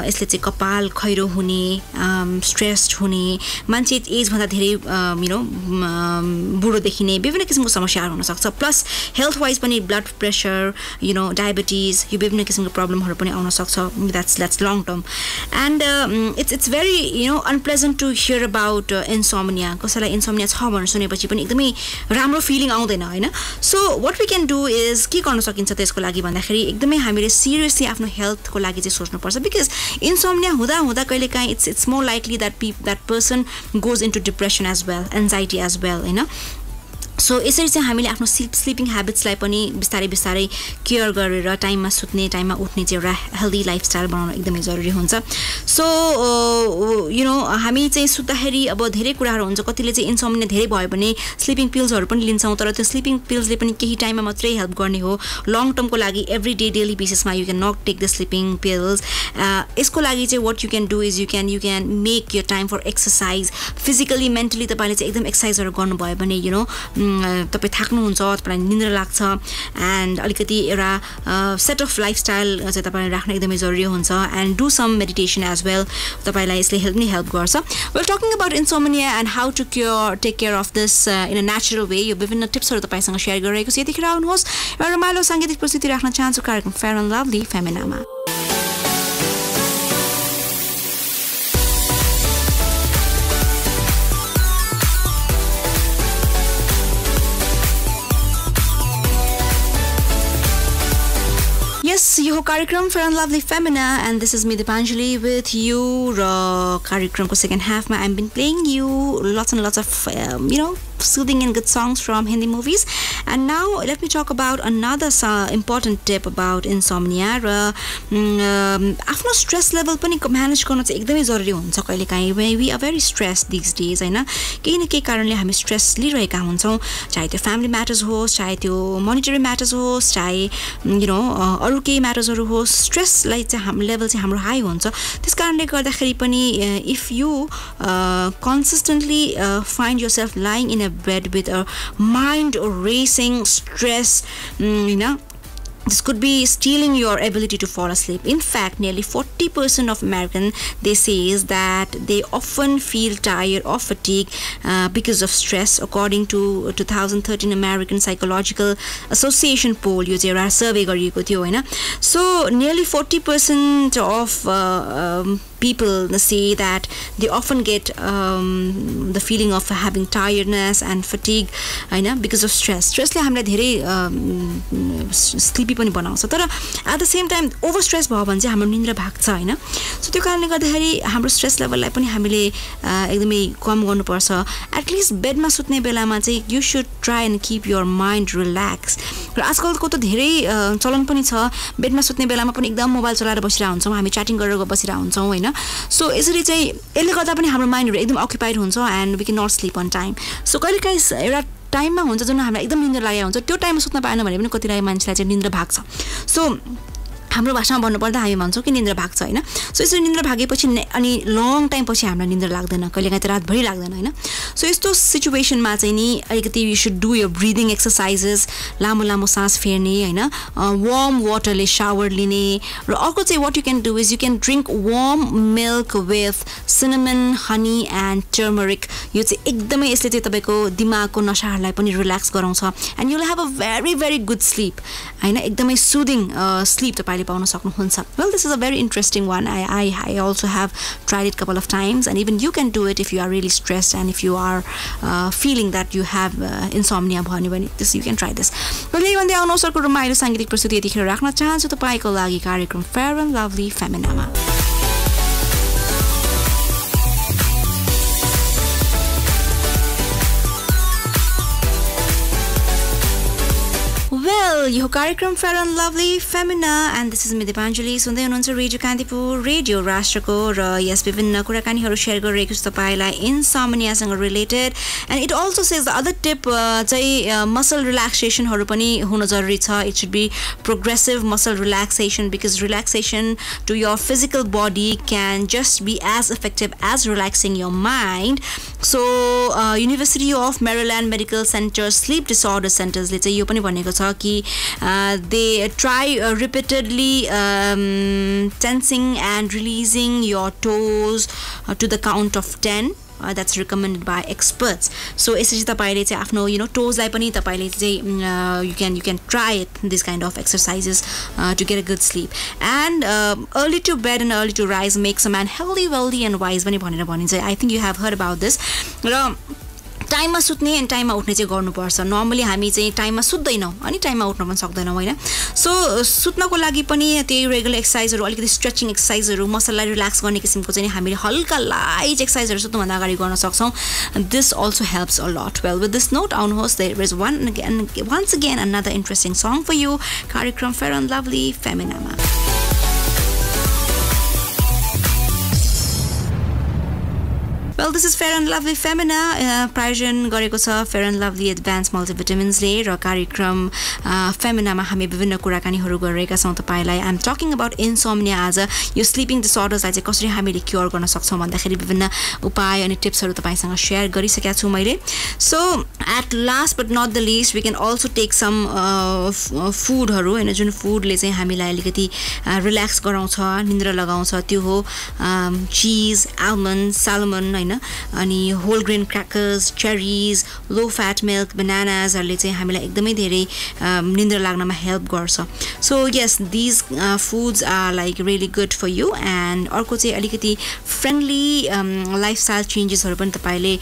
यसले चाहिँ कपाल खैरो हुने, स्ट्रेस्ड हुने, मान्छे एज भन्दा धेरै बुढो देखिने विभिन्न किसिमको समस्याहरू हुन सक्छ. प्लस हेल्थ वाइज पनि ब्लड प्रेसर, डायबिटिज, यो विभिन्न किसिमको प्रब्लमहरू पनि आउन सक्छ. That's long term. And it's very unpleasant to hear about insomnia. कसैलाई इन्सोम्निया छ भनेर सुनेपछि पनि एकदमै राम्रो फिलिङ आउँदैन हैन. So what we can do is के गर्न सकिन्छ त्यसको लागि भन्दाखेरि एकदमै हामीले सिरियसली आफ्नो हेल्थको लागि चाहिँ सोच्नुपर्छ. बिकज इन्सोम्निया हुँदा हुँदा कहिलेकाहीँ it's more likely that person goes into depression as well, anxiety as well हैन. सो यसरी चाहिँ हामीले आफ्नो स्लिपिङ ह्याबिट्सलाई पनि बिस्तारै बिस्तारै केयर गरेर टाइममा सुत्ने, टाइममा उठ्ने चाहिँ एउटा हेल्दी लाइफस्टाइल बनाउन एकदमै जरुरी हुन्छ. सो हामी चाहिँ सुत्दाखेरि अब धेरै कुराहरू हुन्छ. कतिले चाहिँ इन्सोम्निया धेरै भयो भने स्लिपिङ पिल्सहरू पनि लिन्छौँ, तर त्यो स्लिपिङ पिल्सले पनि केही टाइममा मात्रै हेल्प गर्ने हो. लङ टर्मको लागि एभ्री डे डेली बेसिसमा you can not take the sleeping pills. यसको लागि चाहिँ what you can do is you can make yer time for exercise. Physically mentally तपाईँले चाहिँ एकदम एक्सर्साइजहरू गर्नुभयो भने तपाईँ थाक्नुहुन्छ, तपाईँलाई निन्द्रा लाग्छ, एन्ड अलिकति एउटा सेट अफ लाइफस्टाइल चाहिँ तपाईँले राख्न एकदमै जरुरी हुन्छ. And do some meditation as well. तपाईँलाई यसले हेल्प गर्छ. Well talking about insomnia and how to take care of this in a natural way, यो विभिन्न टिप्सहरू तपाईँसँग सेयर गरिरहेको छु. यतिखेर आउनुहोस् एउटा रमाइलो साङ्गीतिक प्रस्तुति राख्न चाहन्छु कार्यक्रम फेयर एन्ड लभली फेमिनामा. Yes, यो यो कार्यक्रम Fair and Lovely Femina and this is me Dipanjali with you कार्यक्रमको second half मा I've been playing you lots and lots of soothing and good songs from Hindi movies and now let me talk about another important tip about insomnia र आफ्नो stress level पनि manage गर्न चाहिँ एकदमै जरुरी हुन्छ कहिलेकाहीँ we are very stressed these days हैन केही न केही कारणले हामी stress लिइरहेका हुन्छौं चाहे त्यो family matters होस् चाहे त्यो monetary matters होस् चाहे अरु केही म्याटर्सहरु हो स्ट्रेसलाई चाहिँ हाम्रो लेभल चाहिँ हाम्रो हाई हुन्छ त्यसकारणले गर्दाखेरि पनि if you consistently find yourself lying in a bed with a mind racing stress this could be stealing your ability to fall asleep. In fact, nearly 40% of Americans, they say is that they often feel tired or fatigued because of stress, according to 2013 American Psychological Association poll. यो चाहिँ एउटा survey गरिएको थियो हैन. So nearly 40% of people say that they often get the feeling of having tiredness and fatigue because of stress. Stressले हामीलाई धेरै sleepy पनि बनाउँछ तर at the same time over stress भयो भने चाहिँ हाम्रो निन्द्रा भाग्छ हैन सो त्यो कारणले गर्दाखेरि हाम्रो स्ट्रेस लेभललाई पनि हामीले एकदमै कम गर्नुपर्छ at least बेडमा सुत्ने बेलामा चाहिँ you should try and keep your mind relaxed र आजकलको त धेरै चलन पनि छ बेडमा सुत्ने बेलामा पनि एकदम मोबाइल चलाएर बसिरा हुन्छौं हामी च्याटिङ गरेर बसिरा हुन्छौं हैन सो यसरी चाहिँ यसले गर्दा पनि हाम्रो माइन्डहरु एकदम अक्युपाइड हुन्छ and we cannot sleep on time so कहिलेकाहीँ एउटा टाइममा हुन्छ जुन हामीलाई एकदम निन्द्रा लागेको हुन्छ त्यो टाइममा सुत्न पाएन भने पनि कतिलाई मान्छेलाई चाहिँ निन्द्रा भाग्छ सो हाम्रो भाषामा भन्नु पर्दा हामी भन्छौं कि निन्द्रा भाग्छ हैन सो यसरी निन्द्रा भागेपछि अनि लङ टाइम पछि हामीलाई निन्द्रा लाग्दैन कहिलेकाहीँ त रातभरि लाग्दैन हैन सो यस्तो सिचुएसनमा चाहिँ नि अलिकति you should do your breathing exercises लामो लामो सास फेर्ने हैन वार्म वाटरले शावर लिने र अर्को चाहिँ what you can do is you can drink warm milk with cinnamon honey and turmeric यो चाहिँ एकदमै यसले चाहिँ तपाईको दिमागको नसाहरुलाई पनि रिल्याक्स गराउँछ and you will have a very very good sleep हैन एकदमै सुदिङ स्लीप तपाईले पाउन सक्नुहुन्छ well this is a very interesting one I also have tried it couple of times and even you can do it if you are really stressed and if you are feeling that you have insomnia भन्यो भने this you can try this well यही भन्दै आउनु सरको रमाइलो सांगीतिक प्रस्तुति यतिखेर राख्न चाहन्छु तपाईको लागि कार्यक्रम Fair and Lovely Femina मा Well, यो कार्यक्रम Fair and Lovely Femina and this is me Dipanjali सुन्दै हुनुहुन्छ रेडियो कान्तिपुर रेडियो राष्ट्रको र यस विभिन्न कुराकानीहरु शेयर गरिरहेको छु तपाईलाई इन्सोमनिया सँग related and it also says the other tip चाहिँ muscle relaxation हरु पनि हुन जरुरी छ it should be progressive muscle relaxation because relaxation to your physical body can just be as effective as relaxing your mind so University of Maryland Medical Center Sleep Disorder Centers ले चाहिँ यो पनि भनेको छ कि they try repeatedly tensing and releasing your toes to the count of 10 that's recommended by experts so यसरी तपाईले चाहिँ आफ्नो toes लाई पनि तपाईले चाहिँ you can try it this kind of exercises to get a good sleep and early to bed and early to rise makes a man healthy wealthy and wise पनि भनेर भनिन्छ I think you have heard about this र टाइममा सुत्ने अनि टाइममा उठ्ने चाहिँ गर्नुपर्छ नर्मली हामी चाहिँ टाइममा सुत्दैनौं अनि टाइममा उठ्न पनि सक्दैनौं हैन सो सुत्नको लागि पनि त्यही रेगुलर एक्सरसाइजहरु अलिकति स्ट्रेचिङ एक्सरसाइजहरु मसललाई रिल्याक्स गर्ने किसिमको चाहिँ हामीले हल्का लाइट एक्सरसाइजहरु सुत्नु भन्दा अगाडि गर्न सक्छौं this also helps a lot well with this note on host there is once again another interesting song for you कार्यक्रम Fair and Lovely Femina मा Well, this is Fair and Lovely Femina. Prayojan गरेको छ Fair and Lovely Advanced Multivitamins ले र कार्यक्रम Femina मा हामी विभिन्न कुराकानीहरु गरिरहेका छौं तपाईलाई. I'm talking about insomnia as a यो sleeping disorders लाई चाहिँ कसरी हामीले क्युर गर्न सक्छौं भन्दाखेरि विभिन्न उपाय अनि टिप्सहरु तपाईसँग शेयर गरिसकेका छु मैले. So, at last but not the least, we can also take some food हरु हैन जुन food ले चाहिँ हामीलाई अलिकति रिल्याक्स गराउँछ, निन्द्रा लगाउँछ त्यो हो cheese, almond, salmon हैन अनि whole grain crackers cherries low fat milk बनानाजहरूले चाहिँ हामीलाई एकदमै धेरै निन्द्रा लाग्नमा हेल्प गर्छ so yes these foods are like really good for you and अर्को चाहिँ अलिकति फ्रेन्डली लाइफस्टाइल चेन्जेसहरू पनि तपाईँले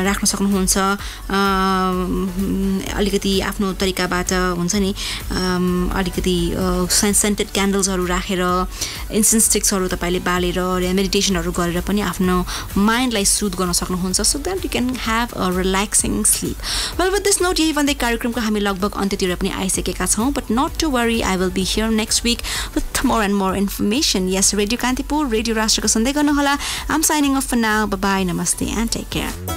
राख्न सक्नुहुन्छ अलिकति आफ्नो तरिकाबाट हुन्छ नि अलिकति सेन्टेड क्यान्डल्सहरू राखेर इन्सेन्स स्टिक्सहरू तपाईँले बालेर मेडिटेसनहरू गरेर पनि आफ्नो माइन्डलाई सुध गर्न सक्नुहुन्छ so that you can have a relaxing sleep well with this note यही भन्दै कार्यक्रमको हामी लगभग अन्त्यतिर पनि आइसकेका छौँ but not to worry I will be here next week with more and more information यस रेडियो कान्तिपुर रेडियो राष्ट्रको सुन्दै गर्नुहोला I'm signing off for now bye नमस्ते एन्ड टेक केयर